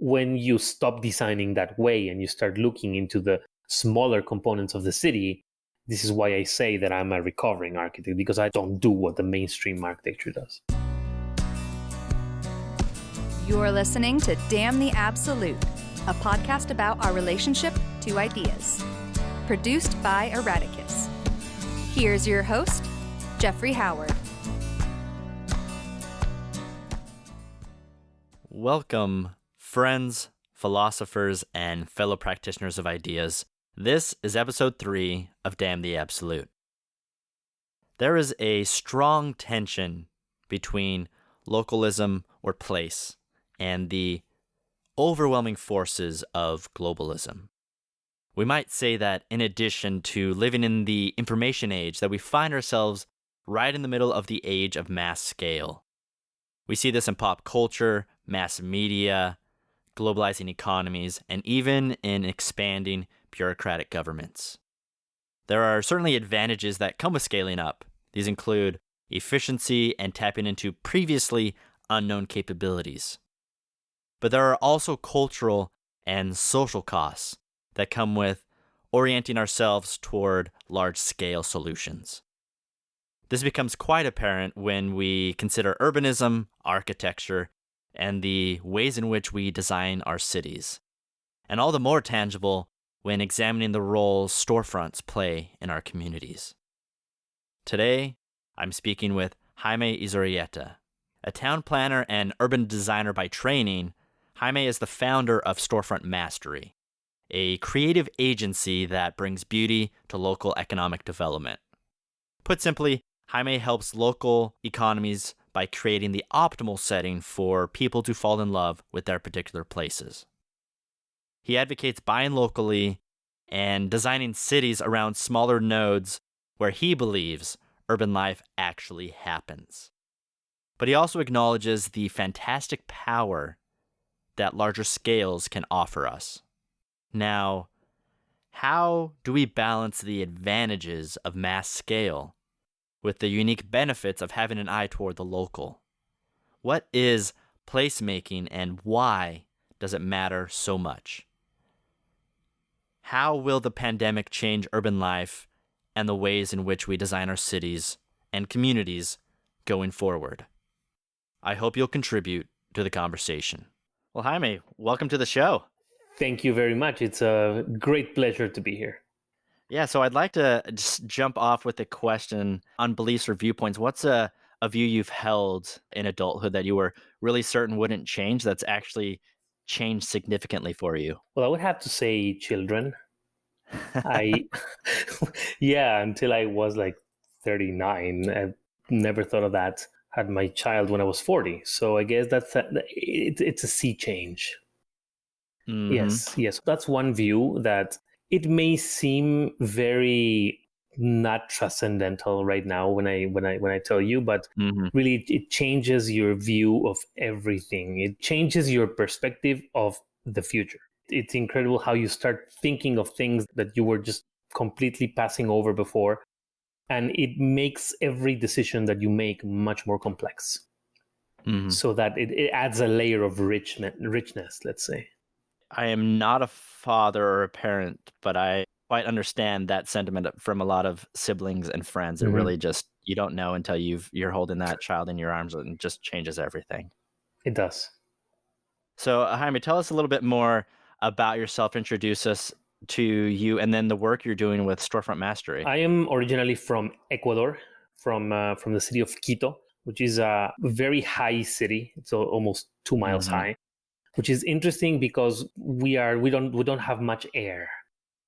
when you stop designing that way and you start looking into the smaller components of the city, this is why I say that I'm a recovering architect, because I don't do what the mainstream architecture does. You're listening to Damn the Absolute, a podcast about our relationship to ideas. Produced by Erraticus. Here's your host, Jeffrey Howard. Welcome, friends, philosophers, and fellow practitioners of ideas. This is episode 3 of Damn the Absolute. There is a strong tension between localism or place and the overwhelming forces of globalism. We might say that in addition to living in the information age, that we find ourselves right in the middle of the age of mass scale. We see this in pop culture, mass media, globalizing economies, and even in expanding bureaucratic governments. There are certainly advantages that come with scaling up. These include efficiency and tapping into previously unknown capabilities. But there are also cultural and social costs that come with orienting ourselves toward large-scale solutions. This becomes quite apparent when we consider urbanism, architecture, and the ways in which we design our cities, and all the more tangible when examining the role storefronts play in our communities. Today, I'm speaking with Jaime Izurieta. A town planner and urban designer by training, Jaime is the founder of Storefront Mastery, a creative agency that brings beauty to local economic development. Put simply, Jaime helps local economies by creating the optimal setting for people to fall in love with their particular places. He advocates buying locally and designing cities around smaller nodes where he believes urban life actually happens. But he also acknowledges the fantastic power that larger scales can offer us. Now, how do we balance the advantages of mass scale with the unique benefits of having an eye toward the local? What is placemaking and why does it matter so much? How will the pandemic change urban life and the ways in which we design our cities and communities going forward? I hope you'll contribute to the conversation. Well, Jaime, welcome to the show. Thank you very much. It's a great pleasure to be here. Yeah, so I'd like to just jump off with a question on beliefs or viewpoints. What's a view you've held in adulthood that you were really certain wouldn't change that's actually changed significantly for you? Well, I would have to say children. Until I was like 39, I never thought of that. Had my child when I was 40. So I guess it's a sea change. Mm-hmm. Yes. That's one view that it may seem very not transcendental right now when I tell you, but really it changes your view of everything. It changes your perspective of the future. It's incredible how you start thinking of things that you were just completely passing over before, and it makes every decision that you make much more complex. So that it adds a layer of richness, let's say. I am not a father or a parent, but I quite understand that sentiment from a lot of siblings and friends. It really just, you don't know until you're holding that child in your arms, and it just changes everything. It does. So Jaime, tell us a little bit more about yourself, introduce us to you, and then the work you're doing with Storefront Mastery. I am originally from Ecuador, from the city of Quito, which is a very high city. It's almost 2 miles high, which is interesting because we don't have much air.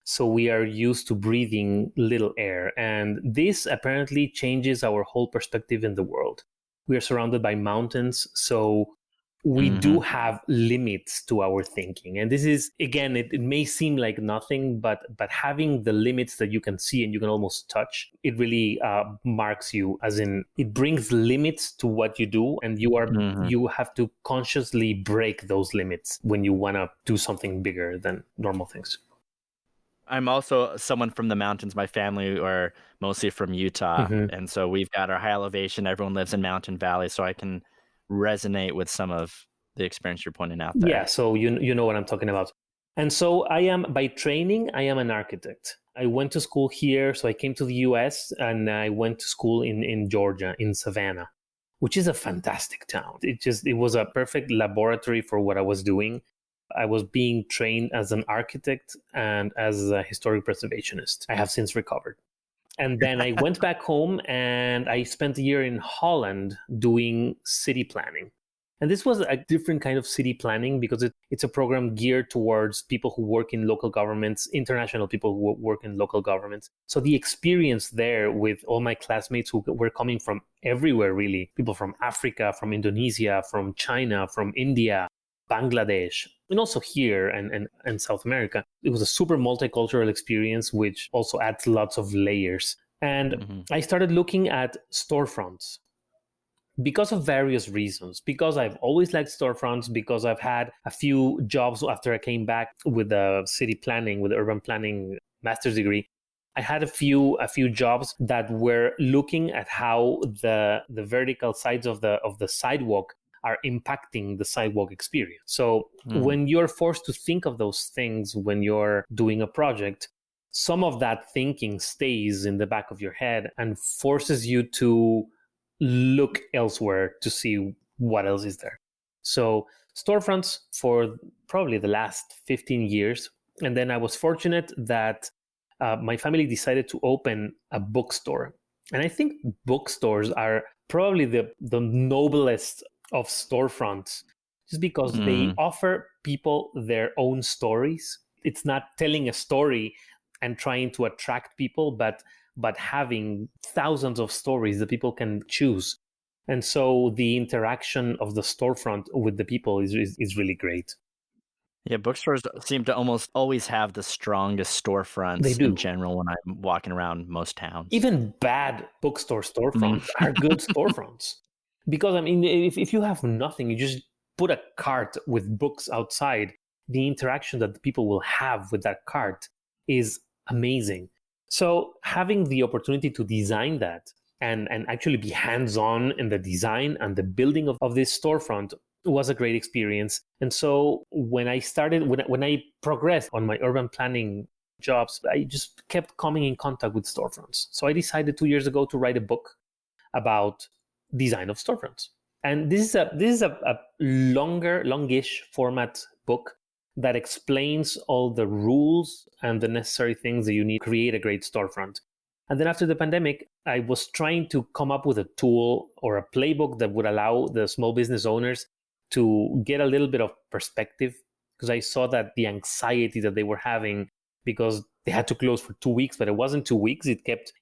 So we are used to breathing little air. And this apparently changes our whole perspective in the world. We are surrounded by mountains. So we do have limits to our thinking. And this is, again, it may seem like nothing, but having the limits that you can see and you can almost touch, it really marks you, as in it brings limits to what you do. And you have to consciously break those limits when you want to do something bigger than normal things. I'm also someone from the mountains. My family are mostly from Utah. And so we've got our high elevation. Everyone lives in mountain valleys. So I can resonate with some of the experience you're pointing out there. Yeah, so you know what I'm talking about. And so I am, by training, I am an architect. I went to school here, so I came to the US and I went to school in Georgia, in Savannah, which is a fantastic town. It was a perfect laboratory for what I was doing. I was being trained as an architect and as a historic preservationist. I have since recovered. And then I went back home and I spent a year in Holland doing city planning. And this was a different kind of city planning because it's a program geared towards people who work in local governments, international people who work in local governments. So the experience there with all my classmates who were coming from everywhere, really, people from Africa, from Indonesia, from China, from India, Bangladesh, and also here and South America. It was a super multicultural experience, which also adds lots of layers. And I started looking at storefronts because of various reasons. Because I've always liked storefronts, because I've had a few jobs after I came back with the city planning, with the urban planning master's degree. I had a few jobs that were looking at how the vertical sides of the sidewalk are impacting the sidewalk experience. So when you're forced to think of those things when you're doing a project, some of that thinking stays in the back of your head and forces you to look elsewhere to see what else is there. So storefronts for probably the last 15 years. And then I was fortunate that my family decided to open a bookstore. And I think bookstores are probably the noblest of storefronts, just because they offer people their own stories. It's not telling a story and trying to attract people, but having thousands of stories that people can choose. And so the interaction of the storefront with the people is really great. Yeah, bookstores seem to almost always have the strongest storefronts They do. in general when I'm walking around most towns. Even bad bookstore storefronts are good storefronts. Because, I mean, if you have nothing, you just put a cart with books outside, the interaction that the people will have with that cart is amazing. So having the opportunity to design that and actually be hands-on in the design and the building of this storefront was a great experience. And so when I progressed on my urban planning jobs, I just kept coming in contact with storefronts. So I decided 2 years ago to write a book about design of storefronts. And this is a longish format book that explains all the rules and the necessary things that you need to create a great storefront. And then after the pandemic, I was trying to come up with a tool or a playbook that would allow the small business owners to get a little bit of perspective, because I saw that the anxiety that they were having because they had to close for 2 weeks, but it wasn't 2 weeks. It kept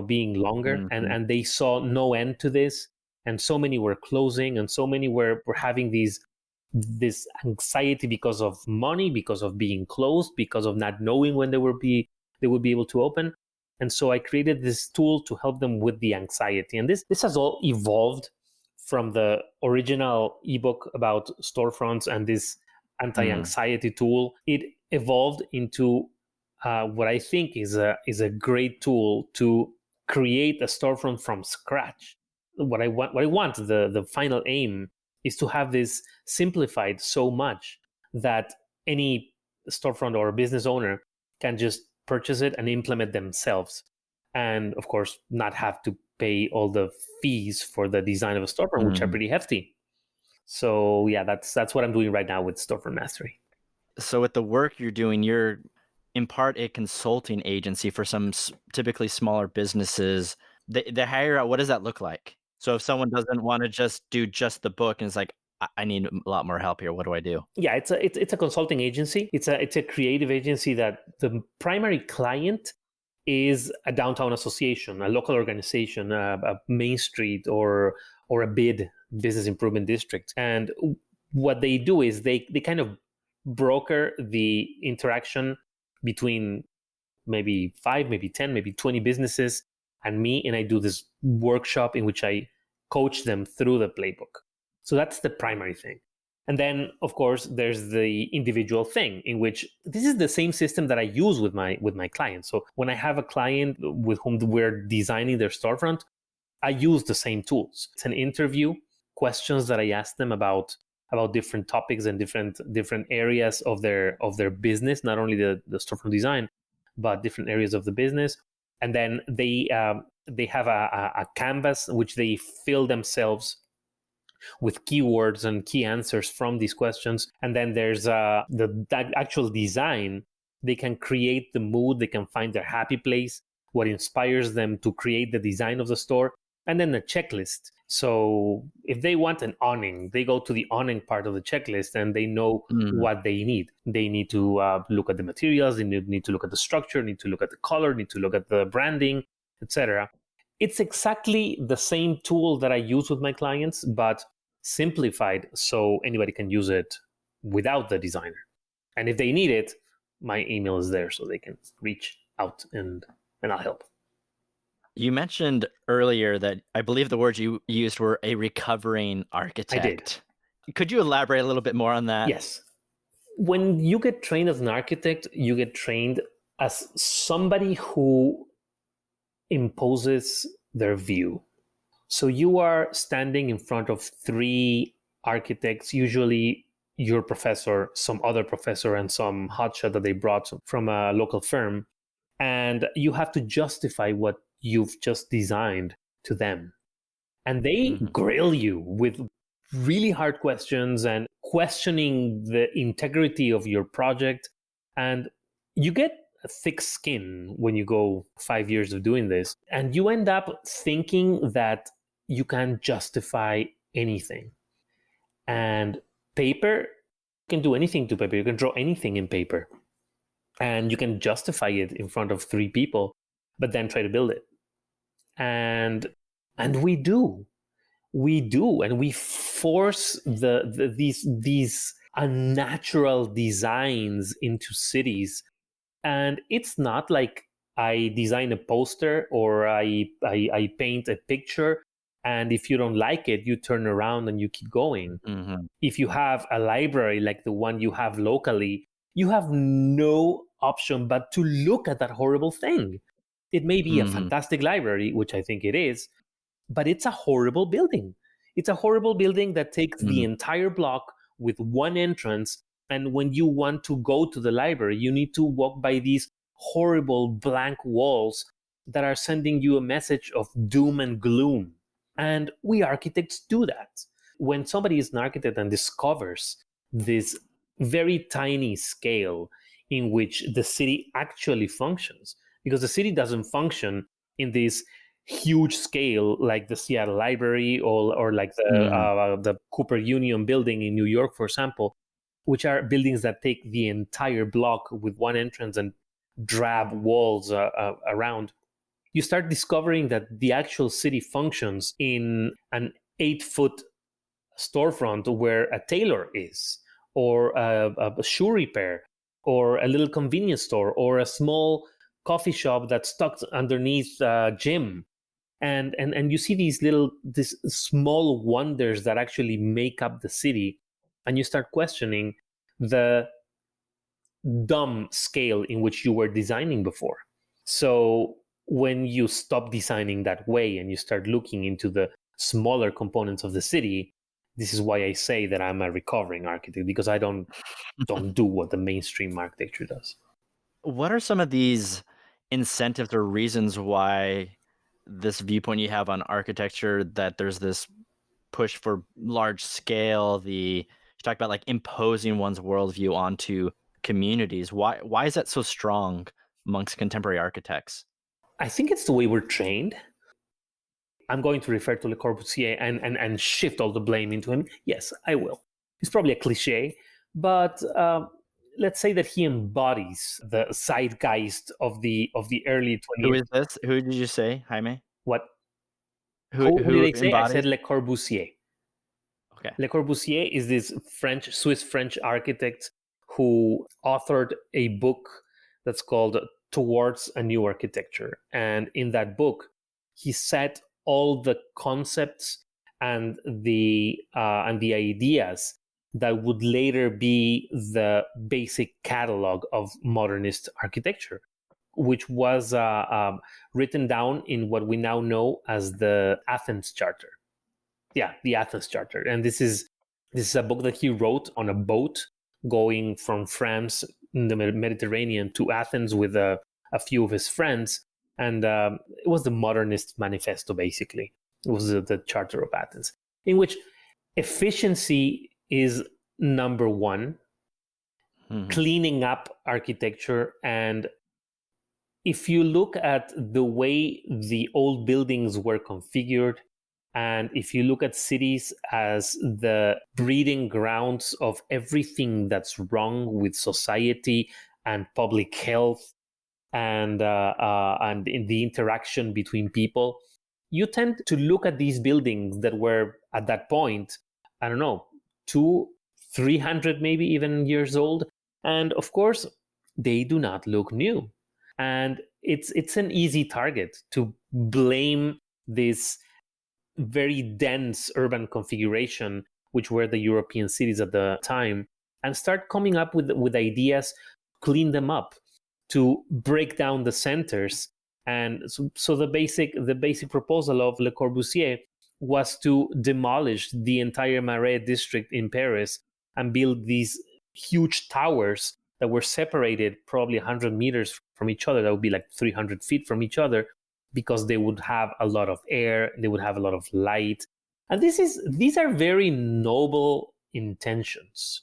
being longer, and they saw no end to this. And so many were closing, and so many were having this anxiety because of money, because of being closed, because of not knowing when they would be able to open. And so I created this tool to help them with the anxiety. And this has all evolved from the original ebook about storefronts and this anti-anxiety tool. It evolved into what I think is a great tool to create a storefront from scratch. What I want, the final aim is to have this simplified so much that any storefront or business owner can just purchase it and implement themselves. And of course, not have to pay all the fees for the design of a storefront, which are pretty hefty. So yeah, that's what I'm doing right now with Storefront Mastery. So with the work you're doing, you're in part a consulting agency for some typically smaller businesses. They hire out. What does that look like? So if someone doesn't want to just do just the book and is like, I need a lot more help here, what do I do? Yeah, it's a consulting agency. It's a creative agency that the primary client is a downtown association, a local organization, a Main Street or a BID, business improvement district. And what they do is they kind of broker the interaction between maybe 5, maybe 10, maybe 20 businesses and me. And I do this workshop in which I coach them through the playbook. So that's the primary thing. And then, of course, there's the individual thing, in which this is the same system that I use with my clients. So when I have a client with whom we're designing their storefront, I use the same tools. It's an interview, questions that I ask them about about different topics and different areas of their business, not only the storefront design, but different areas of the business. And then they have a canvas which they fill themselves with keywords and key answers from these questions. And then there's the actual design. They can create the mood, they can find their happy place, what inspires them to create the design of the store, and then a checklist. So if they want an awning, they go to the awning part of the checklist and they know what they need. They need to look at the materials, they need to look at the structure, need to look at the color, need to look at the branding, etc. It's exactly the same tool that I use with my clients, but simplified so anybody can use it without the designer. And if they need it, my email is there so they can reach out and I'll help. You mentioned earlier that I believe the words you used were a recovering architect. I did. Could you elaborate a little bit more on that? Yes. When you get trained as an architect, you get trained as somebody who imposes their view. So you are standing in front of three architects, usually your professor, some other professor, and some hotshot that they brought from a local firm. And you have to justify what you've just designed to them. And they grill you with really hard questions and questioning the integrity of your project. And you get a thick skin when you go 5 years of doing this. And you end up thinking that you can justify anything. And paper, you can do anything to paper. You can draw anything in paper. And you can justify it in front of three people, but then try to build it. And we do, and we force these unnatural designs into cities. And it's not like I design a poster or I paint a picture, and if you don't like it, you turn around and you keep going. If you have a library like the one you have locally, you have no option but to look at that horrible thing. It may be a fantastic library, which I think it is, but it's a horrible building. It's a horrible building that takes the entire block with one entrance. And when you want to go to the library, you need to walk by these horrible blank walls that are sending you a message of doom and gloom. And we architects do that. When somebody is an architect and discovers this very tiny scale in which the city actually functions, because the city doesn't function in this huge scale like the Seattle Library or like the Cooper Union building in New York, for example, which are buildings that take the entire block with one entrance and drab walls around. You start discovering that the actual city functions in an 8-foot storefront where a tailor is, or a shoe repair, or a little convenience store, or a small coffee shop that's tucked underneath a gym. And you see these small wonders that actually make up the city, and you start questioning the dumb scale in which you were designing before. So when you stop designing that way and you start looking into the smaller components of the city, this is why I say that I'm a recovering architect, because I don't do what the mainstream architecture does. What are some of these incentives or reasons why this viewpoint you have on architecture, that there's this push for large scale, you talk about like imposing one's worldview onto communities. Why is that so strong amongst contemporary architects? I think it's the way we're trained. I'm going to refer to Le Corbusier and shift all the blame into him. Yes, I will. It's probably a cliche, but let's say that he embodies the zeitgeist of the early 20th. Who is this? Who did you say, Jaime? What? Who did I say? embodies? I said Le Corbusier. Okay. Le Corbusier is this Swiss-French architect who authored a book that's called Towards a New Architecture. And in that book, he set all the concepts and the ideas that would later be the basic catalog of modernist architecture, which was written down in what we now know as the Athens Charter. Yeah, the Athens Charter. And this is This is a book that he wrote on a boat going from France in the Mediterranean to Athens with a few of his friends. And it was the modernist manifesto, basically. It was the Charter of Athens, in which efficiency is number one, cleaning up architecture. And if you look at the way the old buildings were configured, and if you look at cities as the breeding grounds of everything that's wrong with society and public health and in the interaction between people, you tend to look at these buildings that were at that point, I don't know, 300 maybe even years old. And of course, they do not look new. And it's an easy target to blame this very dense urban configuration, which were the European cities at the time, and start coming up with ideas, clean them up, to break down the centers. And so the basic proposal of Le Corbusier was to demolish the entire Marais district in Paris and build these huge towers that were separated probably 100 meters from each other. That would be like 300 feet from each other, because they would have a lot of air, they would have a lot of light. And these are very noble intentions.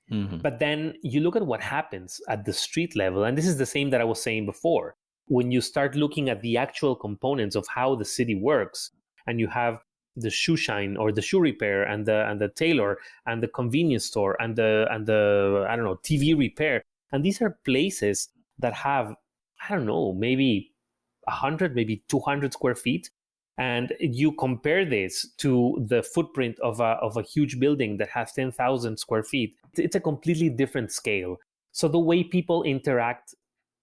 But then you look at what happens at the street level, and this is the same that I was saying before. When you start looking at the actual components of how the city works, and you have the shoe shine or the shoe repair and the tailor and the convenience store and the I don't know, TV repair, and these are places that have, I don't know, maybe 100, maybe 200 square feet, and you compare this to the footprint of a huge building that has 10,000 square feet, it's a completely different scale. So the way people interact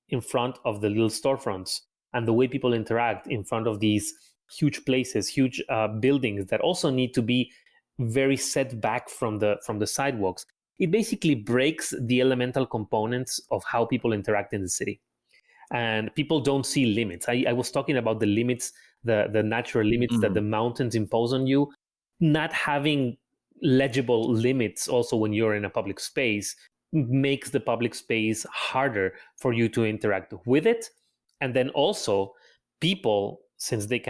in front of the little storefronts and the way people interact in front of these huge places, huge buildings that also need to be very set back from the sidewalks, it basically breaks the elemental components of how people interact in the city. And people don't see limits. I was talking about the limits, the natural limits that the mountains impose on you. Not having legible limits also when you're in a public space makes the public space harder for you to interact with it. And then also people, since they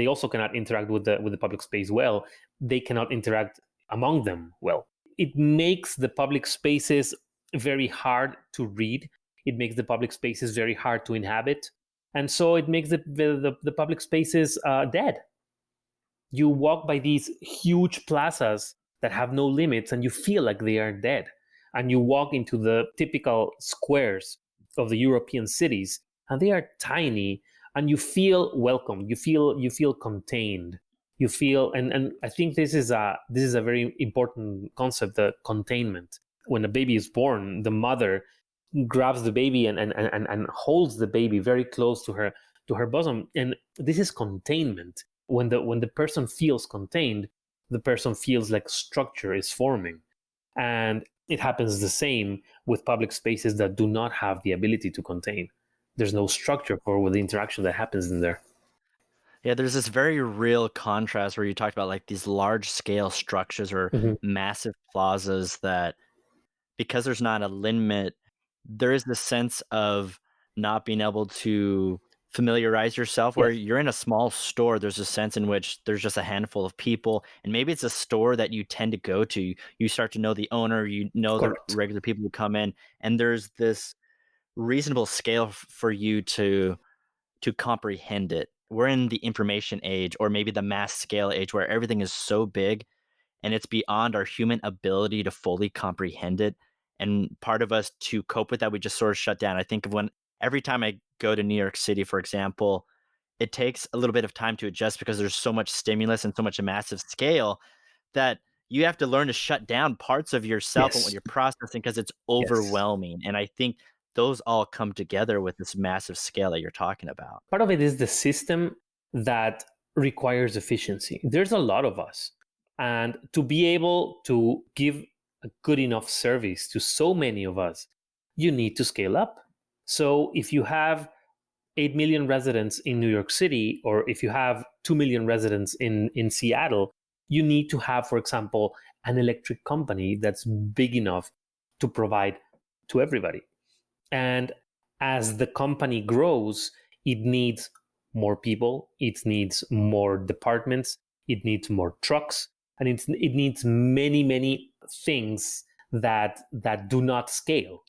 also cannot interact with the public space well, they cannot interact among them well. It makes the public spaces very hard to read. It makes the public spaces very hard to inhabit. And so it makes the public spaces dead. You walk by these huge plazas that have no limits and you feel like they are dead. And you walk into the typical squares of the European cities and they are tiny, and you feel welcome. You feel contained. You feel, and I think this is a very important concept, the containment. When a baby is born, the mother grabs the baby and holds the baby very close to her bosom, and this is containment. When the person feels contained, the person feels like structure is forming. And it happens the same with public spaces that do not have the ability to contain. There's no structure for the interaction that happens in there. Yeah, there's this very real contrast where you talked about like these large scale structures or massive plazas that, because there's not a limit, there is this sense of not being able to familiarize yourself. Where you're in a small store, there's a sense in which there's just a handful of people, and maybe it's a store that you tend to go to. You start to know the owner, you know the regular people who come in, and there's this reasonable scale for you to comprehend it. We're in the information age, or maybe the mass scale age, where everything is so big and it's beyond our human ability to fully comprehend it. And part of us, to cope with that, we just sort of shut down. I think of when every time I go to New York City, for example, it takes a little bit of time to adjust because there's so much stimulus and so much a massive scale that you have to learn to shut down parts of yourself and what you're processing because it's overwhelming. And I think those all come together with this massive scale that you're talking about. Part of it is the system that requires efficiency. There's a lot of us. And to be able to give a good enough service to so many of us, you need to scale up. So if you have 8 million residents in New York City, or if you have 2 million residents in Seattle, you need to have, for example, an electric company that's big enough to provide to everybody. And as the company grows, it needs more people, it needs more departments, it needs more trucks, and it needs many, many things that do not scale.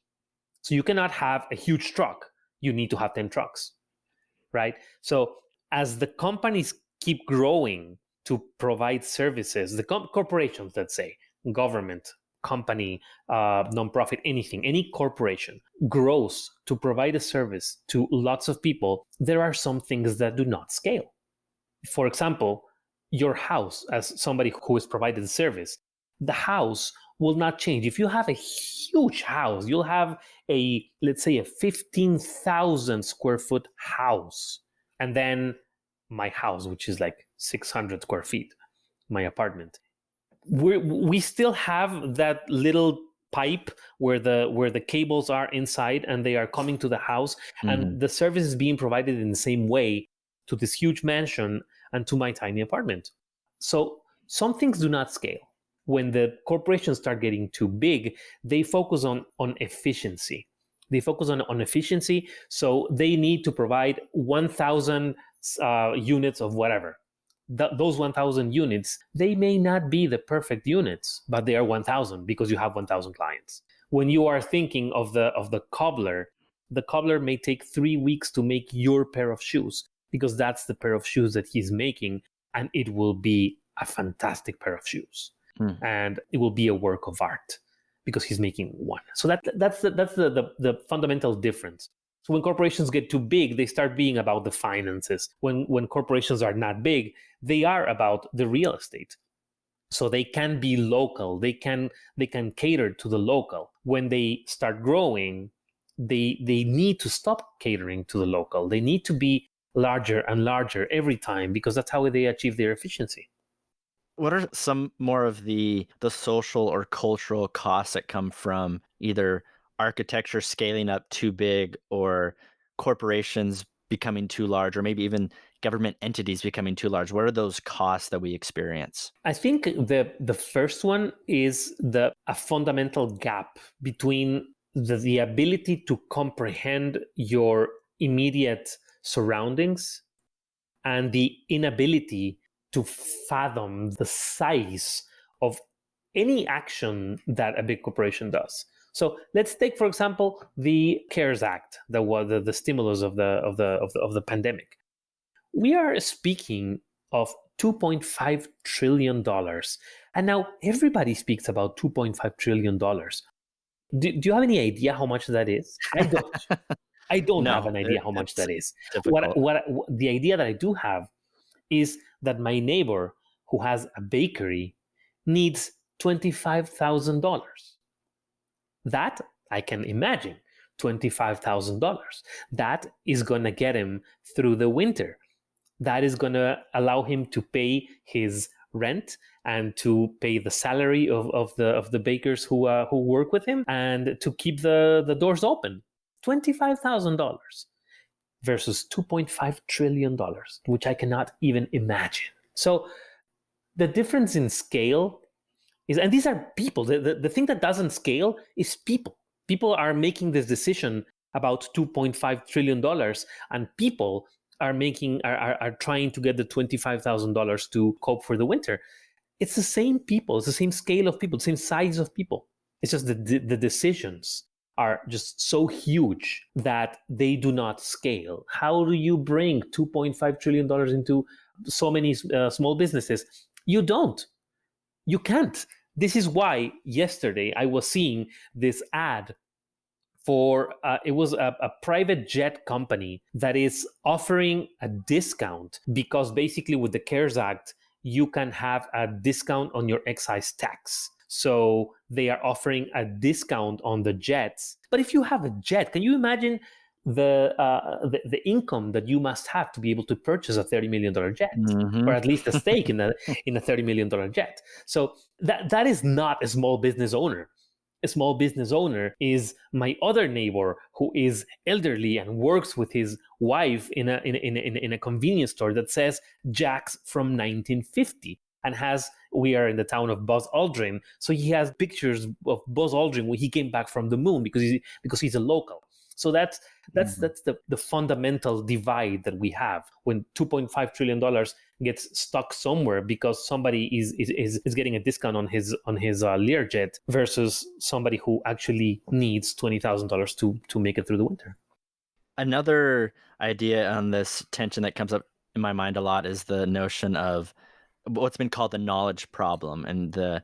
So you cannot have a huge truck. You need to have 10 trucks, right? So as the companies keep growing to provide services, the corporations, let's say, government, company, nonprofit, anything, any corporation grows to provide a service to lots of people, there are some things that do not scale. For example, your house, as somebody who is providing the service, the house will not change. If you have a huge house, you'll have let's say a 15,000 square foot house. And then my house, which is like 600 square feet, my apartment. We still have that little pipe where the cables are inside and they are coming to the house, and the service is being provided in the same way to this huge mansion and to my tiny apartment. So some things do not scale. When the corporations start getting too big, they focus on efficiency. They focus on efficiency, so they need to provide 1,000 units of whatever. Those 1,000 units, they may not be the perfect units, but they are 1,000 because you have 1,000 clients. When you are thinking of the cobbler may take 3 weeks to make your pair of shoes because that's the pair of shoes that he's making, and it will be a fantastic pair of shoes. And it will be a work of art because he's making one. So that's the fundamental difference. So when corporations get too big, they start being about the finances. When corporations are not big, they are about the real estate. So they can be local. They can cater to the local. When they start growing, they need to stop catering to the local. They need to be larger and larger every time because that's how they achieve their efficiency. What are some more of the social or cultural costs that come from either architecture scaling up too big or corporations becoming too large, or maybe even government entities becoming too large? What are those costs that we experience? I think the first one is a fundamental gap between the ability to comprehend your immediate surroundings and the inability to fathom the size of any action that a big corporation does. So let's take, for example, the CARES Act, that was the stimulus of the pandemic. We are speaking of $2.5 trillion, and now everybody speaks about $2.5 trillion. Do you have any idea how much that is? I don't. I don't have an idea how much that is. What the idea that I do have is that my neighbor who has a bakery needs $25,000. That I can imagine, $25,000. That is going to get him through the winter. That is going to allow him to pay his rent and to pay the salary of the bakers who work with him and to keep the doors open. $25,000 versus $2.5 trillion, which I cannot even imagine. So the difference in scale is, and these are people, the thing that doesn't scale is people. People are making this decision about $2.5 trillion, and people are trying to get the $25,000 to cope for the winter. It's the same people, it's the same scale of people, the same size of people. It's just the decisions are just so huge that they do not scale. How do you bring $2.5 trillion into so many small businesses? You don't. You can't. This is why yesterday I was seeing this ad for, it was a private jet company that is offering a discount because basically with the CARES Act, you can have a discount on your excise tax. So they are offering a discount on the jets. But if you have a jet, can you imagine the income that you must have to be able to purchase a $30 million jet, or at least a stake in a $30 million jet? So that is not a small business owner. A small business owner is my other neighbor who is elderly and works with his wife in a convenience store that says Jack's from 1950. and we are in the town of Buzz Aldrin, so he has pictures of Buzz Aldrin when he came back from the moon because he's a local. So that's the fundamental divide that we have when $2.5 trillion gets stuck somewhere because somebody is getting a discount on his Learjet versus somebody who actually needs $20,000 to make it through the winter. Another idea on this tension that comes up in my mind a lot is the notion of what's been called the knowledge problem and the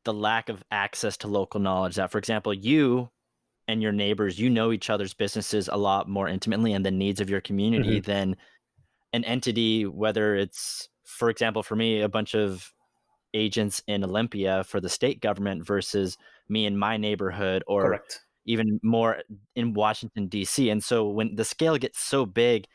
lack of access to local knowledge. That, for example, you and your neighbors, you know each other's businesses a lot more intimately and the needs of your community than an entity, whether it's, for example, for me, a bunch of agents in Olympia for the state government versus me in my neighborhood, or Correct. even more in Washington, D.C. And so when the scale gets so big,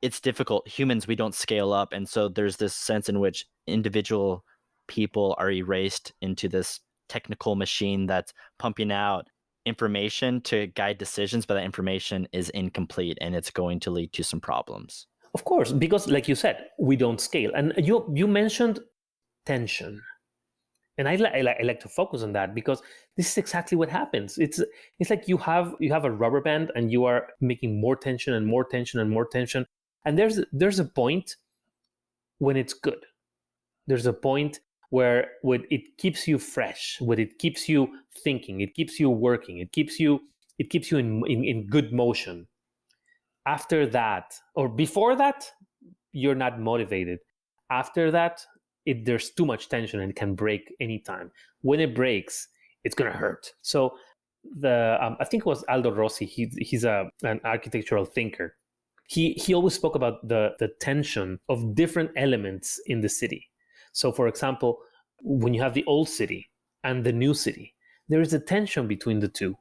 it's difficult. Humans, we don't scale up. And so there's this sense in which individual people are erased into this technical machine that's pumping out information to guide decisions, but that information is incomplete and it's going to lead to some problems. Of course, because like you said, we don't scale. And you mentioned tension. And I like to focus on that because this is exactly what happens. It's like you have a rubber band and you are making more tension and more tension and more tension. And there's a point when it's good. There's a point where it keeps you fresh, where it keeps you thinking, it keeps you working, it keeps you in good motion. After that, or before that, you're not motivated. After that, there's too much tension and it can break anytime. When it breaks, it's gonna hurt. So I think it was Aldo Rossi. He's an architectural thinker. He always spoke about the tension of different elements in the city. So, for example, when you have the old city and the new city, there is a tension between the two.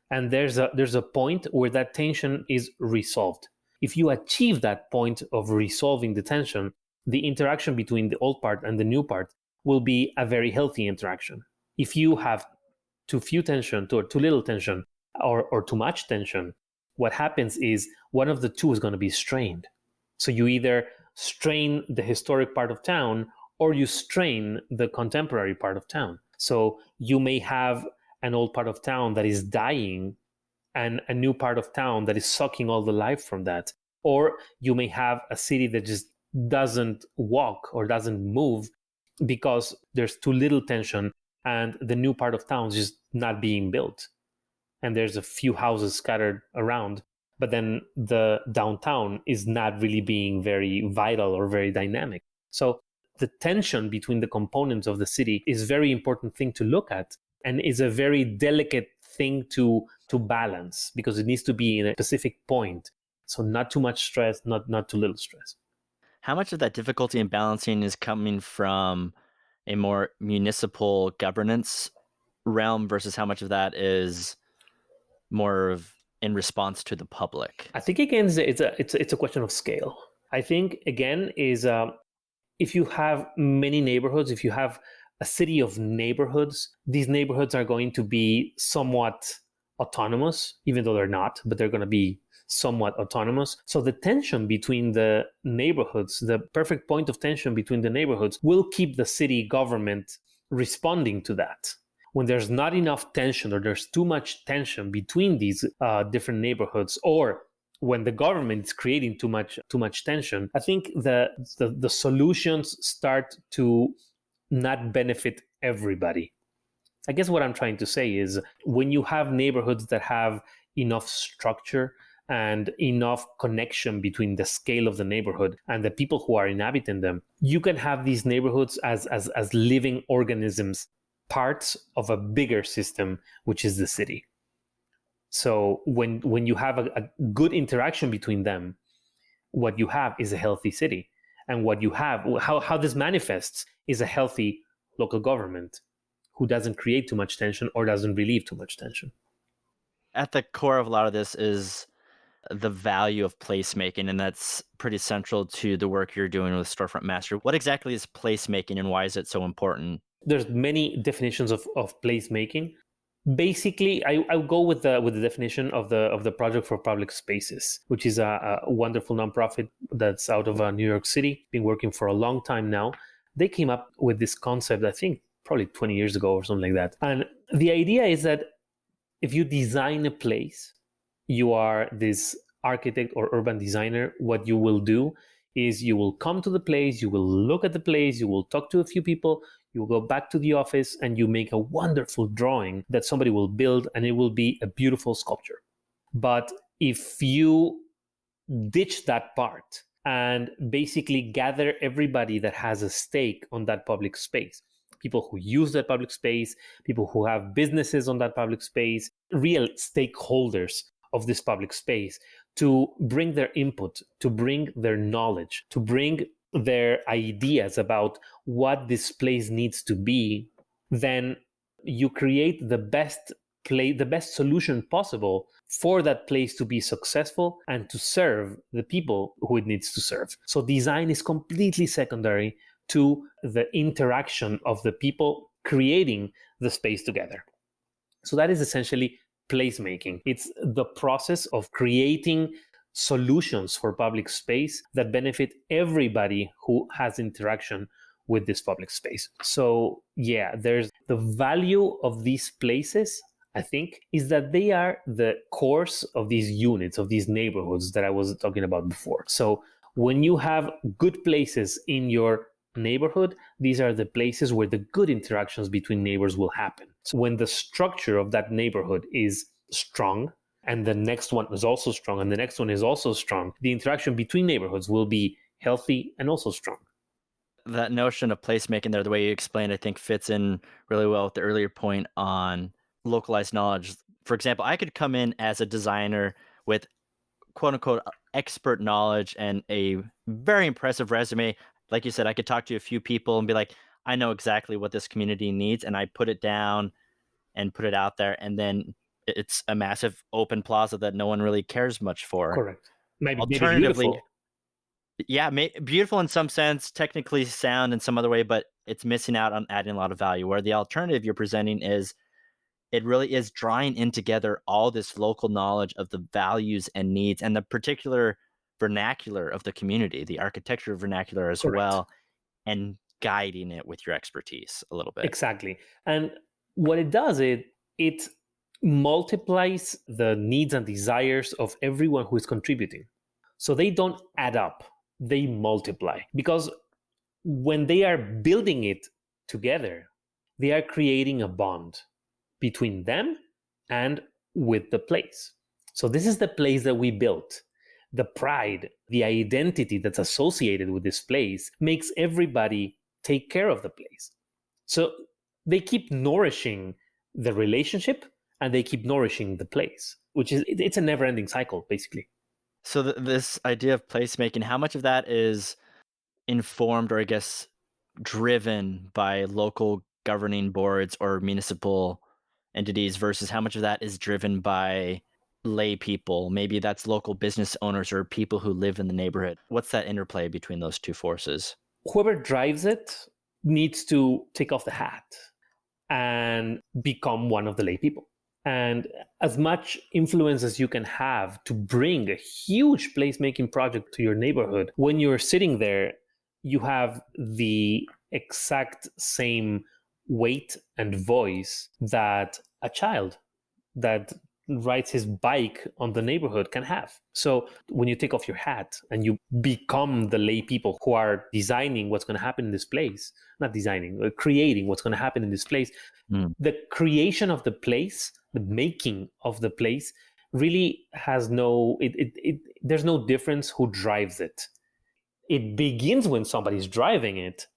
And there's a point where that tension is resolved. If you achieve that point of resolving the tension, the interaction between the old part and the new part will be a very healthy interaction. If you have too few tension, or too little tension, or too much tension, what happens is one of the two is going to be strained. So you either strain the historic part of town or you strain the contemporary part of town. So you may have an old part of town that is dying and a new part of town that is sucking all the life from that. Or you may have a city that just doesn't walk or doesn't move because there's too little tension and the new part of town is just not being built. And there's a few houses scattered around, but then the downtown is not really being very vital or very dynamic. So the tension between the components of the city is a very important thing to look at and is a very delicate thing to balance because it needs to be in a specific point. So not too much stress, not too little stress. How much of that difficulty in balancing is coming from a more municipal governance realm versus how much of that is more of in response to the public? I think again it's a question of scale. I think again is if you have many neighborhoods, if you have a city of neighborhoods, these neighborhoods are going to be somewhat autonomous, even though they're not, but they're going to be somewhat autonomous. So the tension between the neighborhoods, the perfect point of tension between the neighborhoods will keep the city government responding to that. When there's not enough tension or there's too much tension between these different neighborhoods, or when the government is creating too much tension, I think the solutions start to not benefit everybody. I guess what I'm trying to say is when you have neighborhoods that have enough structure and enough connection between the scale of the neighborhood and the people who are inhabiting them, you can have these neighborhoods as living organisms, parts of a bigger system, which is the city. So when you have a good interaction between them, what you have is a healthy city. And what you have, how this manifests, is a healthy local government who doesn't create too much tension or doesn't relieve too much tension. At the core of a lot of this is the value of placemaking, and that's pretty central to the work you're doing with Storefront Mastery. What exactly is placemaking and why is it so important? There's many definitions of placemaking. Basically, I go with the definition of the Project for Public Spaces, which is a wonderful nonprofit that's out of New York City, been working for a long time now. they came up with this concept, I think probably 20 years ago or something like that. And the idea is that if you design a place, you are this architect or urban designer, what you will do is you will come to the place, you will look at the place, you will talk to a few people, you will go back to the office, and you make a wonderful drawing that somebody will build, and it will be a beautiful sculpture. But if you ditch that part and basically gather everybody that has a stake on that public space, people who use that public space, people who have businesses on that public space, real stakeholders of this public space, to bring their input, to bring their knowledge, to bring their ideas about what this place needs to be, then you create the best solution possible for that place to be successful and to serve the people who it needs to serve. So design is completely secondary to the interaction of the people creating the space together. So that is essentially placemaking. It's the process of creating solutions for public space that benefit everybody who has interaction with this public space. So yeah, there's the value of these places, I think, is that they are the cores of these units, of these neighborhoods that I was talking about before. So when you have good places in your neighborhood, these are the places where the good interactions between neighbors will happen. So when the structure of that neighborhood is strong, and the next one is also strong, and the next one is also strong, the interaction between neighborhoods will be healthy and also strong. That notion of placemaking there, the way you explained, I think fits in really well with the earlier point on localized knowledge. For example, I could come in as a designer with quote unquote expert knowledge and a very impressive resume. Like you said, I could talk to a few people and be like, I know exactly what this community needs, and I put it down and put it out there, and then it's a massive open plaza that no one really cares much for. Correct. Maybe Alternatively, beautiful. Yeah, beautiful in some sense, technically sound in some other way, but it's missing out on adding a lot of value. Where the alternative you're presenting is, it really is drawing in together all this local knowledge of the values and needs and the particular vernacular of the community, the architecture vernacular as Correct. well, and guiding it with your expertise a little bit. Exactly. And what it does, it multiplies the needs and desires of everyone who is contributing. So they don't add up, they multiply. Because when they are building it together, they are creating a bond between them and with the place. So this is the place that we built. The pride, the identity that's associated with this place makes everybody take care of the place. So they keep nourishing the relationship and they keep nourishing the place, which is, it's a never-ending cycle, basically. So this idea of placemaking, how much of that is informed, or I guess driven by local governing boards or municipal entities versus how much of that is driven by lay people? Maybe that's local business owners or people who live in the neighborhood. What's that interplay between those two forces? Whoever drives it needs to take off the hat and become one of the lay people. And as much influence as you can have to bring a huge placemaking project to your neighborhood, when you're sitting there, you have the exact same weight and voice that a child that rides his bike on the neighborhood can have. So when you take off your hat and you become the lay people who are designing what's going to happen in this place, not designing, creating what's going to happen in this place, the creation of the place, the making of the place really has there's no difference who drives it. It begins when somebody's driving it,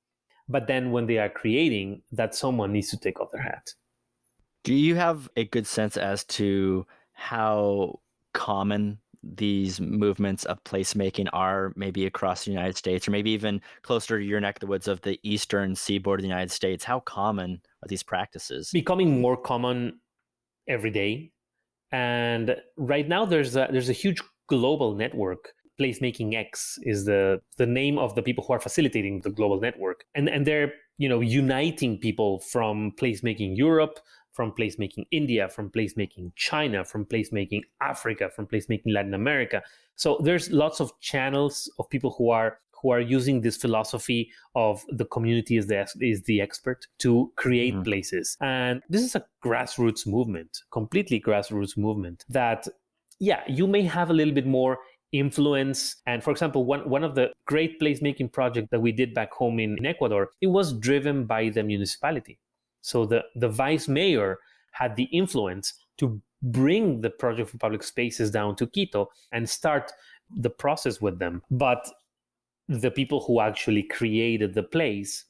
but then when they are creating, that someone needs to take off their hat. Do you have a good sense as to how common these movements of placemaking are, maybe across the United States, or maybe even closer to your neck of the woods of the eastern seaboard of the United States? How common are these practices? Becoming more common every day. And right now there's a huge global network. Placemaking X is the name of the people who are facilitating the global network. And they're, uniting people from Placemaking Europe, from Placemaking India, from Placemaking China, from Placemaking Africa, from Placemaking Latin America. So there's lots of channels of people who are who are using this philosophy of the community is the expert to create places. And this is a grassroots movement, completely grassroots movement that, yeah, you may have a little bit more influence. And for example, one of the great placemaking projects that we did back home in Ecuador, it was driven by the municipality. So the vice mayor had the influence to bring the project for public spaces down to Quito and start the process with them. But the people who actually created the place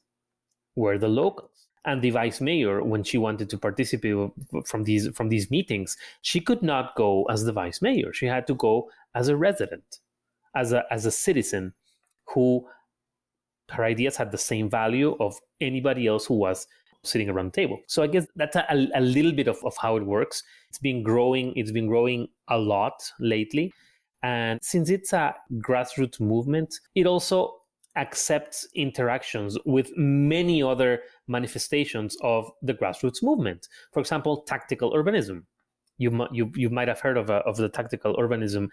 were the locals. And the vice mayor, when she wanted to participate from these meetings, she could not go as the vice mayor. She had to go as a resident, as a citizen who her ideas had the same value of anybody else who was sitting around the table. So I guess that's a little bit of how it works. It's been growing a lot lately. And since it's a grassroots movement, it also accepts interactions with many other manifestations of the grassroots movement. For example, tactical urbanism. You might have heard of the tactical urbanism.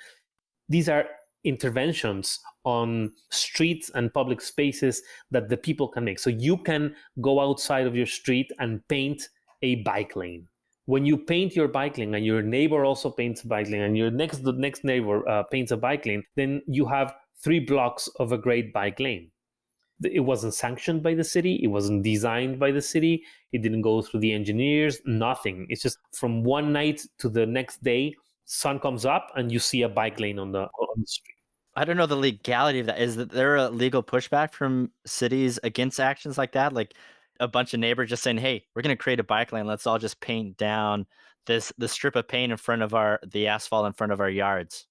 These are interventions on streets and public spaces that the people can make. So you can go outside of your street and paint a bike lane. When you paint your bike lane and your neighbor also paints a bike lane and your next neighbor paints a bike lane, then you have 3 blocks of a great bike lane. It wasn't sanctioned by the city. It wasn't designed by the city. It didn't go through the engineers, nothing. It's just from one night to the next day, sun comes up and you see a bike lane on the street. I don't know the legality of that. Is there a legal pushback from cities against actions like that? Like a bunch of neighbors just saying, "Hey, we're going to create a bike lane. Let's all just paint down the strip of paint in front of the asphalt in front of our yards."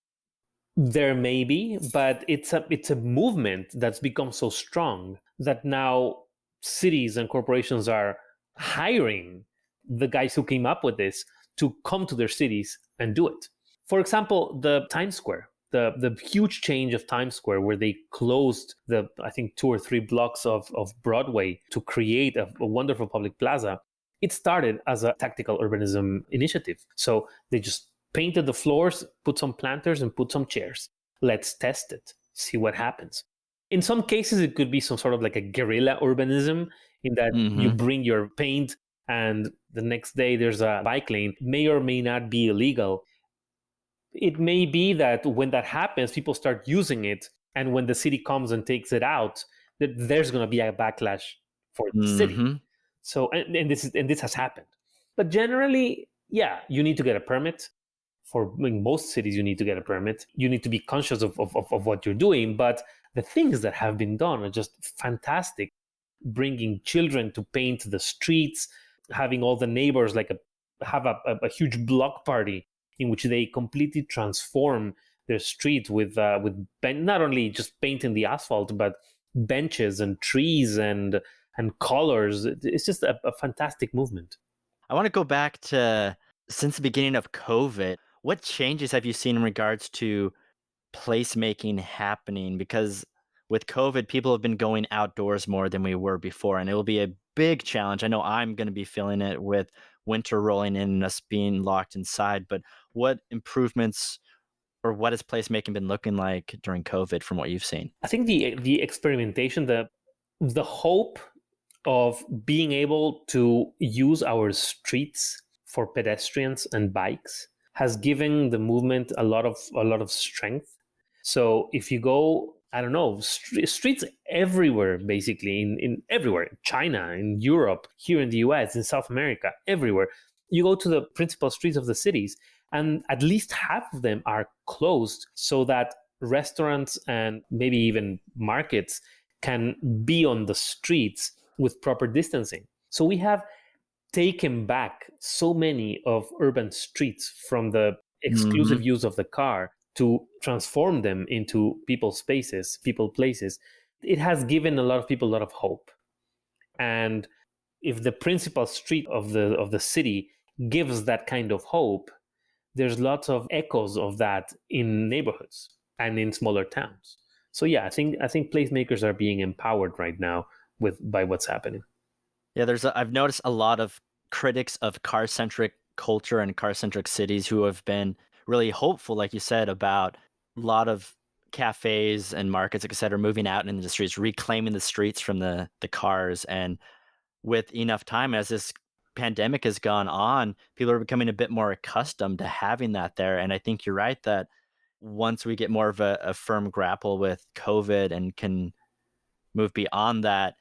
There may be, but it's a movement that's become so strong that now cities and corporations are hiring the guys who came up with this to come to their cities and do it. For example, the Times Square. The huge change of Times Square, where they closed I think 2 or 3 blocks of Broadway to create a wonderful public plaza, it started as a tactical urbanism initiative. So they just painted the floors, put some planters and put some chairs. Let's test it, see what happens. In some cases, it could be some sort of like a guerrilla urbanism in that you bring your paint and the next day there's a bike lane. May or may not be illegal. It may be that when that happens, people start using it. And when the city comes and takes it out, that there's going to be a backlash for the city. So, and this has happened. But generally, yeah, you need to get a permit. In most cities, you need to get a permit. You need to be conscious of what you're doing. But the things that have been done are just fantastic. Bringing children to paint the streets, having all the neighbors have a huge block party in which they completely transform their street with not only just painting the asphalt, but benches and trees and colors. It's just a fantastic movement. I want to go back to since the beginning of COVID. What changes have you seen in regards to placemaking happening? Because with COVID, people have been going outdoors more than we were before, and it will be a big challenge. I know I'm going to be feeling it with winter rolling in and us being locked inside, but what improvements or what has placemaking been looking like during COVID from what you've seen? I think the experimentation, the hope of being able to use our streets for pedestrians and bikes has given the movement a lot of strength. So if you go, I don't know, streets everywhere, basically in everywhere, China, in Europe, here in the US, in South America, everywhere, you go to the principal streets of the cities, and at least half of them are closed so that restaurants and maybe even markets can be on the streets with proper distancing. So we have taken back so many of urban streets from the exclusive use of the car to transform them into people spaces, people places. It has given a lot of people a lot of hope. And if the principal street of the city gives that kind of hope, there's lots of echoes of that in neighborhoods and in smaller towns. So yeah, I think placemakers are being empowered right now by what's happening. Yeah, I've noticed a lot of critics of car-centric culture and car-centric cities who have been really hopeful, like you said, about a lot of cafes and markets, like I said, are moving out into the streets, reclaiming the streets from the cars. And with enough time, as this pandemic has gone on, people are becoming a bit more accustomed to having that there. And I think you're right that once we get more of a firm grapple with COVID and can move beyond that,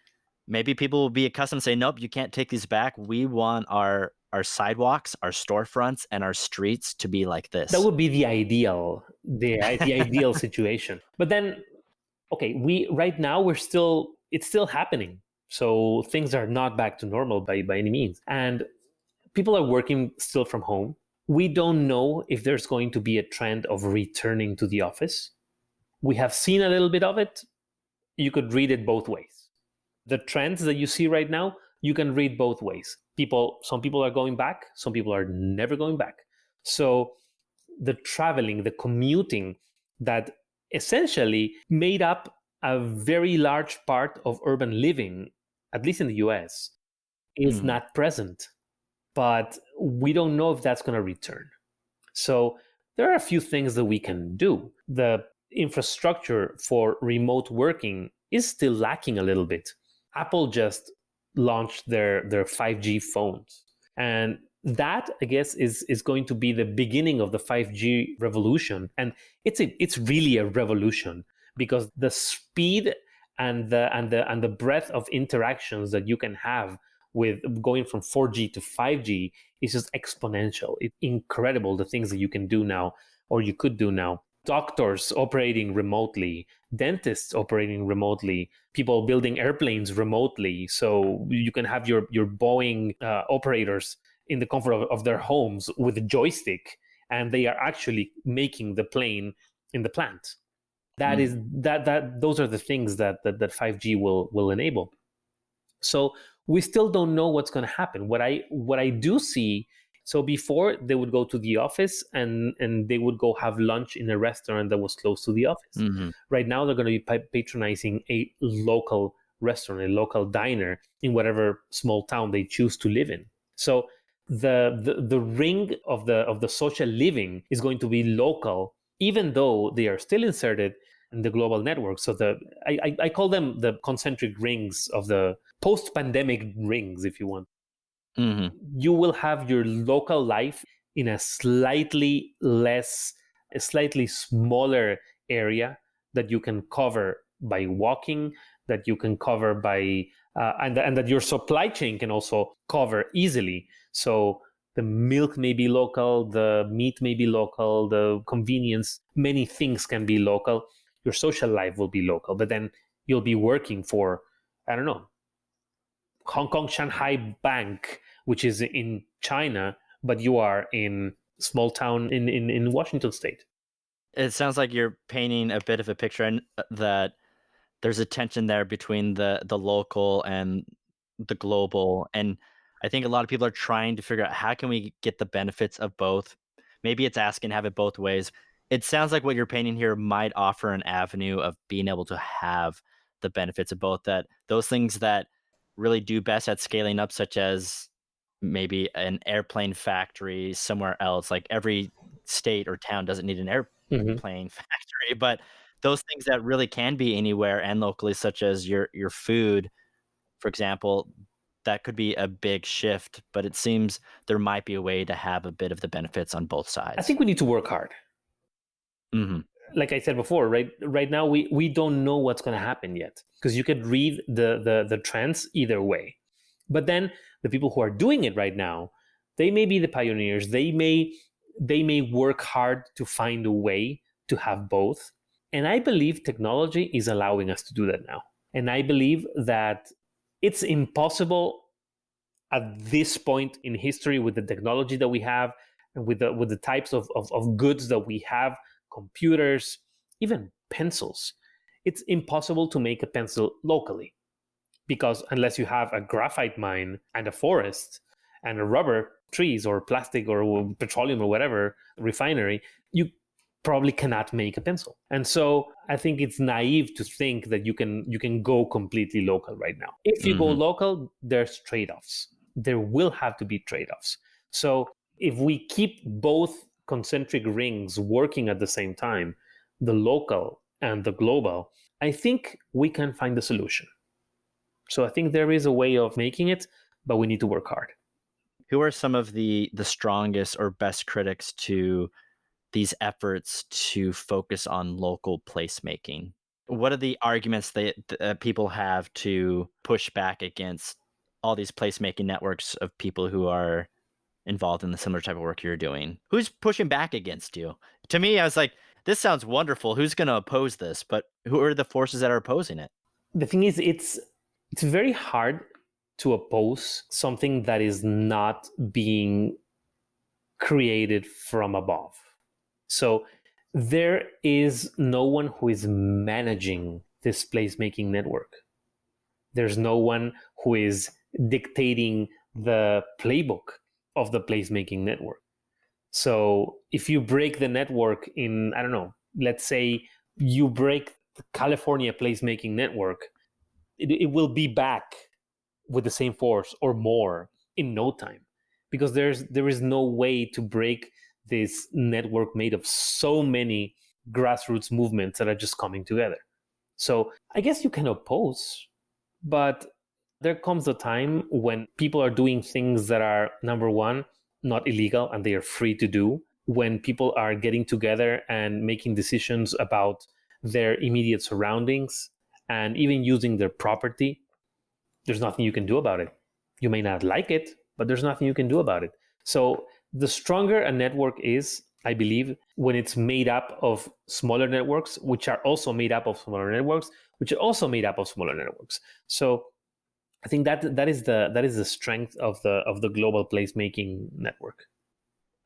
maybe people will be accustomed to say, nope, you can't take these back. We want our sidewalks, our storefronts, and our streets to be like this. That would be the ideal situation. But then, okay, right now it's still happening. So things are not back to normal by any means. And people are working still from home. We don't know if there's going to be a trend of returning to the office. We have seen a little bit of it. You could read it both ways. The trends that you see right now, you can read both ways. Some people are going back, some people are never going back. So the traveling, the commuting that essentially made up a very large part of urban living, at least in the US, is not present. But we don't know if that's going to return. So there are a few things that we can do. The infrastructure for remote working is still lacking a little bit. Apple just launched their 5G phones. And that, I guess, is going to be the beginning of the 5G revolution. And it's really a revolution because the speed and the breadth of interactions that you can have with going from 4G to 5G is just exponential. It's incredible the things that you can do now, or you could do now. Doctors operating remotely, dentists operating remotely, people building airplanes remotely. So you can have your Boeing operators in the comfort of their homes with a joystick, and they are actually making the plane in the plant. Those are the things that 5G will enable. So we still don't know what's going to happen. What I do see, so before they would go to the office and they would go have lunch in a restaurant that was close to the office. Right now they're going to be patronizing a local restaurant, a local diner in whatever small town they choose to live in. So the ring of the social living is going to be local, even though they are still inserted in the global network. So I call them the concentric rings of the post-pandemic rings, if you want. You will have your local life in a slightly smaller area that you can cover by walking, that you can cover by and that your supply chain can also cover easily. So the milk may be local, the meat may be local, the convenience, many things can be local. Your social life will be local, but then you'll be working for, I don't know, Hong Kong Shanghai Bank, which is in China, but you are in small town in Washington State. It sounds like you're painting a bit of a picture, and that there's a tension there between the local and the global. And I think a lot of people are trying to figure out how can we get the benefits of both. Maybe it's asking to have it both ways. It sounds like what you're painting here might offer an avenue of being able to have the benefits of both, that those things that really do best at scaling up, such as maybe an airplane factory somewhere else. Like every state or town doesn't need an airplane factory, but those things that really can be anywhere and locally, such as your food, for example, that could be a big shift. But it seems there might be a way to have a bit of the benefits on both sides. I think we need to work hard. Like I said before, right now we don't know what's going to happen yet, because you could read the trends either way. But then the people who are doing it right now, they may be the pioneers. They may work hard to find a way to have both. And I believe technology is allowing us to do that now. And I believe that it's impossible at this point in history, with the technology that we have and with the types of goods that we have, computers, even pencils. It's impossible to make a pencil locally, because unless you have a graphite mine and a forest and a rubber trees or plastic or petroleum or whatever refinery, you probably cannot make a pencil. And so I think it's naive to think that you can go completely local right now. If you go local, there's trade-offs. There will have to be trade-offs. So if we keep both concentric rings working at the same time, the local and the global, I think we can find the solution. So I think there is a way of making it, but we need to work hard. Who are some of the strongest or best critics to these efforts to focus on local placemaking? What are the arguments that people have to push back against all these placemaking networks of people who are involved in the similar type of work you're doing? Who's pushing back against you? To me, I was like, this sounds wonderful. Who's going to oppose this? But who are the forces that are opposing it? The thing is, it's very hard to oppose something that is not being created from above. So there is no one who is managing this placemaking network. There's no one who is dictating the playbook of the placemaking network. So if you break the network in, I don't know, let's say you break the California placemaking network, it will be back with the same force or more in no time, because there is no way to break this network made of so many grassroots movements that are just coming together. So I guess you can oppose, but there comes a time when people are doing things that are, number one, not illegal and they are free to do. When people are getting together and making decisions about their immediate surroundings and even using their property, there's nothing you can do about it. You may not like it, but there's nothing you can do about it. So the stronger a network is, I believe, when it's made up of smaller networks, which are also made up of smaller networks, which are also made up of smaller networks. So I think that is the strength of the global placemaking network.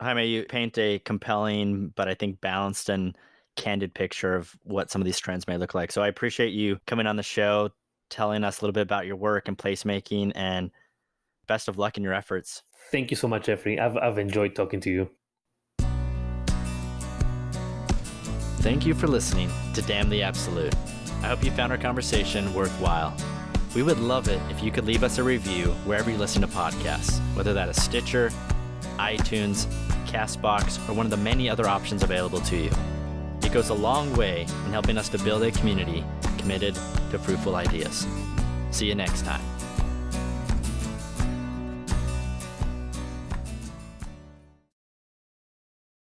Jaime, you paint a compelling, but I think balanced and candid picture of what some of these trends may look like. So I appreciate you coming on the show, telling us a little bit about your work and placemaking, and best of luck in your efforts. Thank you so much, Jeffrey. I've enjoyed talking to you. Thank you for listening to Damn the Absolute. I hope you found our conversation worthwhile. We would love it if you could leave us a review wherever you listen to podcasts, whether that is Stitcher, iTunes, CastBox, or one of the many other options available to you. It goes a long way in helping us to build a community committed to fruitful ideas. See you next time.